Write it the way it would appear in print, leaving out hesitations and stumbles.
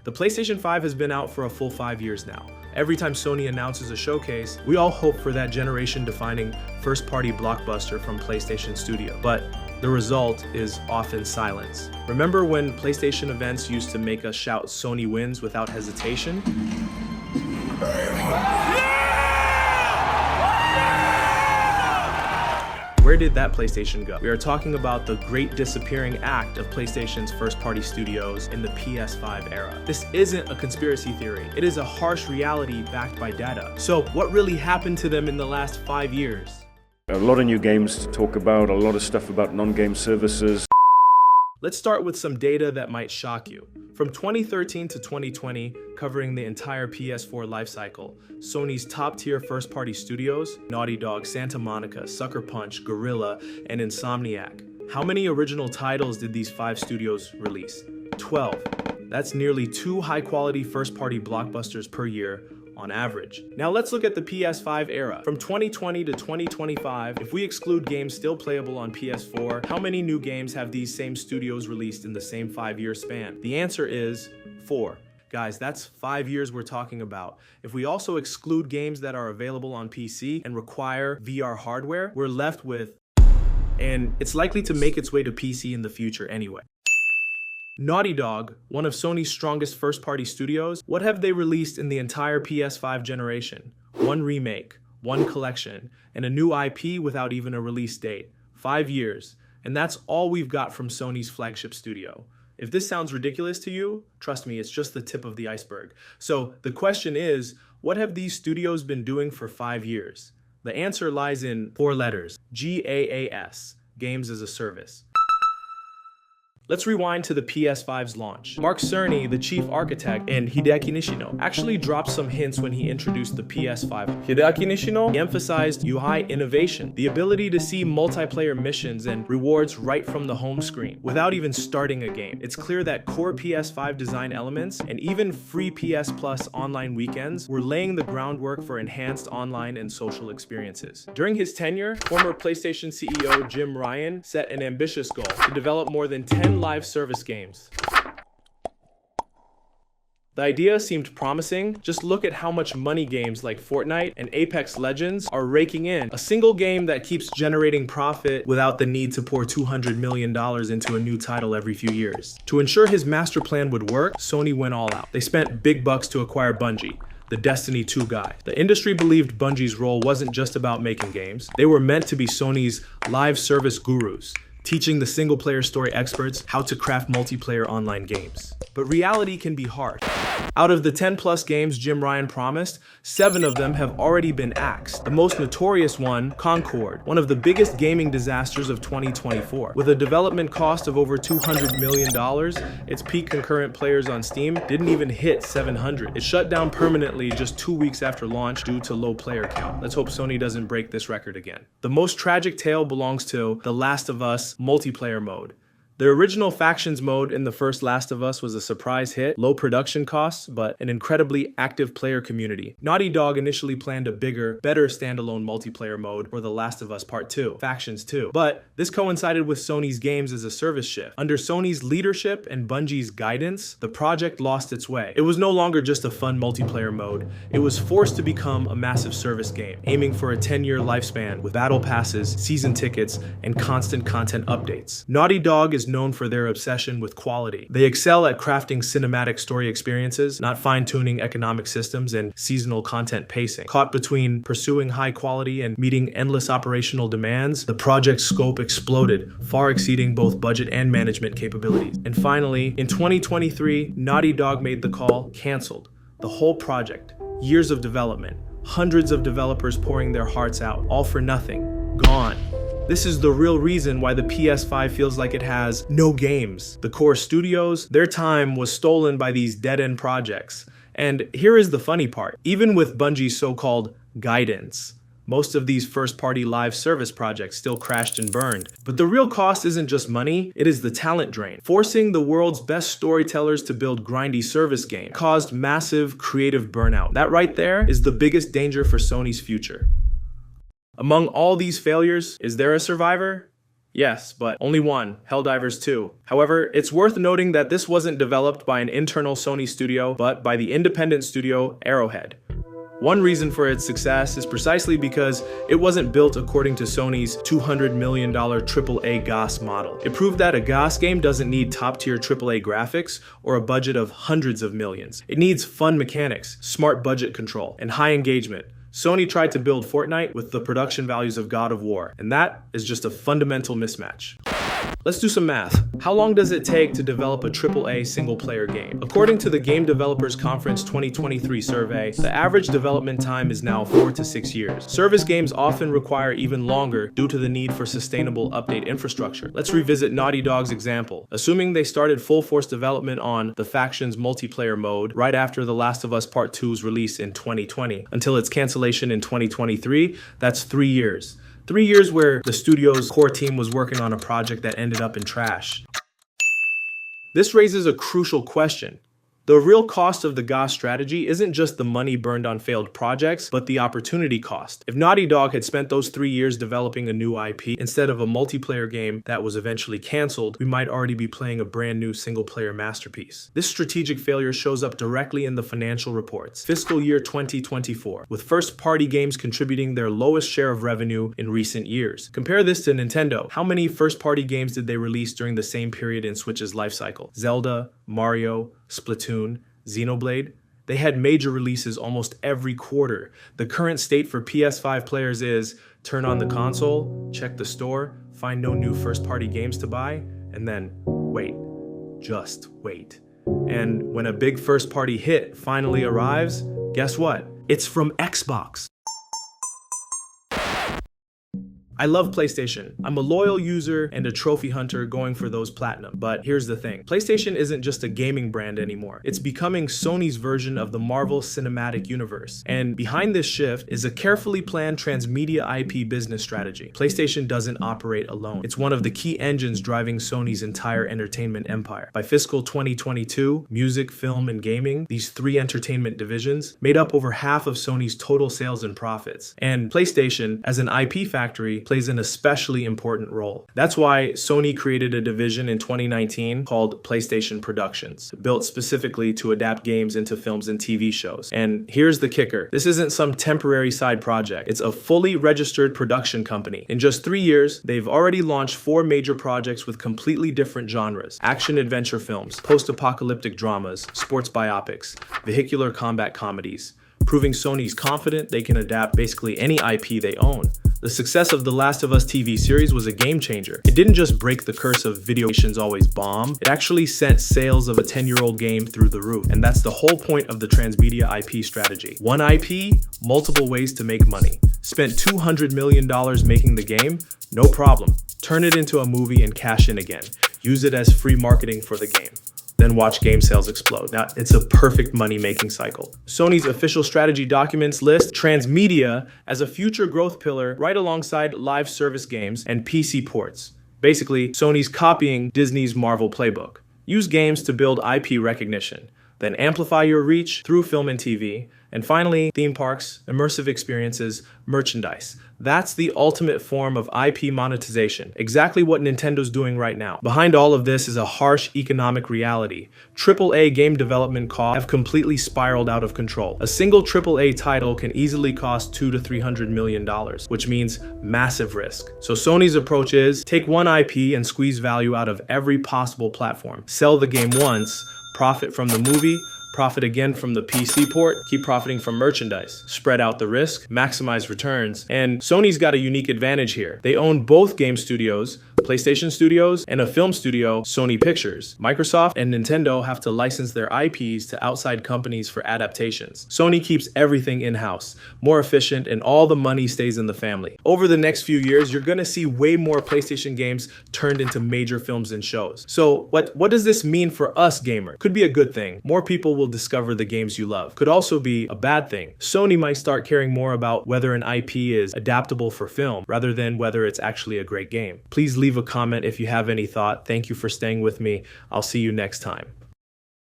The PlayStation 5 has been out for a full 5 years now. Every time Sony announces a showcase, we all hope for that generation-defining first-party blockbuster from PlayStation Studio. But the result is often silence. Remember when PlayStation events used to make us shout Sony wins without hesitation? Where did that PlayStation go? We are talking about the great disappearing act of PlayStation's first-party studios in the PS5 era. This isn't a conspiracy theory. It is a harsh reality backed by data. So what really happened to them in the last 5 years? A lot of new games to talk about, a lot of stuff about non-game services. Let's start with some data that might shock you. From 2013 to 2020, covering the entire PS4 lifecycle, Sony's top-tier first-party studios, Naughty Dog, Santa Monica, Sucker Punch, Guerrilla, and Insomniac. How many original titles did these 5 studios release? 12. That's nearly 2 high-quality first-party blockbusters per year, on average. Now let's look at the PS5 era. From 2020 to 2025, if we exclude games still playable on PS4, how many new games have these same studios released in the same 5-year span? The answer is 4. Guys, that's 5 years we're talking about. If we also exclude games that are available on PC and require VR hardware, we're left with, and it's likely to make its way to PC in the future anyway. Naughty Dog, one of Sony's strongest first-party studios, what have they released in the entire PS5 generation? 1 remake, 1 collection, and a new IP without even a release date. 5 years, and that's all we've got from Sony's flagship studio. If this sounds ridiculous to you, trust me, it's just the tip of the iceberg. So the question is, what have these studios been doing for 5 years? The answer lies in 4 letters, GAAS, Games as a Service. Let's rewind to the PS5's launch. Mark Cerny, the chief architect, and Hideaki Nishino actually dropped some hints when he introduced the PS5. Hideaki Nishino emphasized UI innovation, the ability to see multiplayer missions and rewards right from the home screen, without even starting a game. It's clear that core PS5 design elements and even free PS Plus online weekends were laying the groundwork for enhanced online and social experiences. During his tenure, former PlayStation CEO Jim Ryan set an ambitious goal to develop more than 10 live service games. The idea seemed promising. Just look at how much money games like Fortnite and Apex Legends are raking in. A single game that keeps generating profit without the need to pour $200 million into a new title every few years. To ensure his master plan would work, Sony went all out. They spent big bucks to acquire Bungie, the Destiny 2 guy. The industry believed Bungie's role wasn't just about making games. They were meant to be Sony's live service gurus, teaching the single-player story experts how to craft multiplayer online games. But reality can be hard. Out of the 10+ games Jim Ryan promised, 7 of them have already been axed. The most notorious one, Concord, one of the biggest gaming disasters of 2024. With a development cost of over $200 million, its peak concurrent players on Steam didn't even hit 700. It shut down permanently just 2 weeks after launch due to low player count. Let's hope Sony doesn't break this record again. The most tragic tale belongs to The Last of Us multiplayer mode. The original Factions mode in the first Last of Us was a surprise hit, low production costs, but an incredibly active player community. Naughty Dog initially planned a bigger, better standalone multiplayer mode for The Last of Us Part 2, Factions 2, but this coincided with Sony's games as a service shift. Under Sony's leadership and Bungie's guidance, the project lost its way. It was no longer just a fun multiplayer mode, it was forced to become a massive service game, aiming for a 10-year lifespan with battle passes, season tickets, and constant content updates. Naughty Dog is known for their obsession with quality. They excel at crafting cinematic story experiences, not fine-tuning economic systems and seasonal content pacing. Caught between pursuing high quality and meeting endless operational demands, the project's scope exploded, far exceeding both budget and management capabilities. And finally, in 2023, Naughty Dog made the call, canceled. The whole project, years of development, hundreds of developers pouring their hearts out, all for nothing, gone. This is the real reason why the PS5 feels like it has no games. The core studios, their time was stolen by these dead-end projects. And here is the funny part. Even with Bungie's so-called guidance, most of these first-party live service projects still crashed and burned. But the real cost isn't just money, it is the talent drain. Forcing the world's best storytellers to build grindy service games caused massive creative burnout. That right there is the biggest danger for Sony's future. Among all these failures, is there a survivor? Yes, but only one, Helldivers 2. However, it's worth noting that this wasn't developed by an internal Sony studio, but by the independent studio Arrowhead. One reason for its success is precisely because it wasn't built according to Sony's $200 million AAA GOS model. It proved that a GOS game doesn't need top-tier AAA graphics or a budget of hundreds of millions. It needs fun mechanics, smart budget control, and high engagement. Sony tried to build Fortnite with the production values of God of War, and that is just a fundamental mismatch. Let's do some math. How long does it take to develop a AAA single-player game? According to the Game Developers Conference 2023 survey, the average development time is now 4 to 6 years. Service games often require even longer due to the need for sustainable update infrastructure. Let's revisit Naughty Dog's example. Assuming they started full-force development on The Factions multiplayer mode right after The Last of Us Part 2's release in 2020 until its cancellation in 2023, that's 3 years. 3 years where the studio's core team was working on a project that ended up in trash. This raises a crucial question. The real cost of the GOS strategy isn't just the money burned on failed projects, but the opportunity cost. If Naughty Dog had spent those 3 years developing a new IP instead of a multiplayer game that was eventually canceled, we might already be playing a brand new single-player masterpiece. This strategic failure shows up directly in the financial reports. Fiscal year 2024, with first-party games contributing their lowest share of revenue in recent years. Compare this to Nintendo. How many first-party games did they release during the same period in Switch's lifecycle? Zelda, Mario, Splatoon, Xenoblade. They had major releases almost every quarter. The current state for PS5 players is turn on the console, check the store, find no new first-party games to buy, and then wait. Just wait. And when a big first-party hit finally arrives, guess what? It's from Xbox. I love PlayStation. I'm a loyal user and a trophy hunter going for those platinum. But here's the thing. PlayStation isn't just a gaming brand anymore. It's becoming Sony's version of the Marvel Cinematic Universe. And behind this shift is a carefully planned transmedia IP business strategy. PlayStation doesn't operate alone. It's one of the key engines driving Sony's entire entertainment empire. By fiscal 2022, music, film, and gaming, these three entertainment divisions made up over half of Sony's total sales and profits. And PlayStation, as an IP factory, plays an especially important role. That's why Sony created a division in 2019 called PlayStation Productions, built specifically to adapt games into films and TV shows. And here's the kicker. This isn't some temporary side project. It's a fully registered production company. In just 3 years, they've already launched 4 major projects with completely different genres: action-adventure films, post-apocalyptic dramas, sports biopics, vehicular combat comedies, proving Sony's confident they can adapt basically any IP they own. The success of The Last of Us TV series was a game changer. It didn't just break the curse of video games always bomb, it actually sent sales of a 10-year-old game through the roof. And that's the whole point of the transmedia IP strategy. One IP, multiple ways to make money. Spent $200 million making the game? No problem. Turn it into a movie and cash in again. Use it as free marketing for the game. Then watch game sales explode. Now, it's a perfect money-making cycle. Sony's official strategy documents list transmedia as a future growth pillar right alongside live service games and PC ports. Basically, Sony's copying Disney's Marvel playbook. Use games to build IP recognition, then amplify your reach through film and TV, and finally, theme parks, immersive experiences, merchandise. That's the ultimate form of IP monetization, exactly what Nintendo's doing right now. Behind all of this is a harsh economic reality. AAA game development costs have completely spiraled out of control. A single AAA title can easily cost $200 to $300 million, which means massive risk. So Sony's approach is take one IP and squeeze value out of every possible platform. Sell the game once, profit from the movie, profit again from the PC port, keep profiting from merchandise, spread out the risk, maximize returns. And Sony's got a unique advantage here. They own both game studios, PlayStation Studios, and a film studio, Sony Pictures. Microsoft and Nintendo have to license their IPs to outside companies for adaptations. Sony keeps everything in-house, more efficient, and all the money stays in the family. Over the next few years, you're gonna see way more PlayStation games turned into major films and shows. So what does this mean for us gamers? Could be a good thing. More people will discover the games you love. Could also be a bad thing. Sony might start caring more about whether an IP is adaptable for film rather than whether it's actually a great game. Please leave a comment if you have any thought. Thank you for staying with me. I'll see you next time.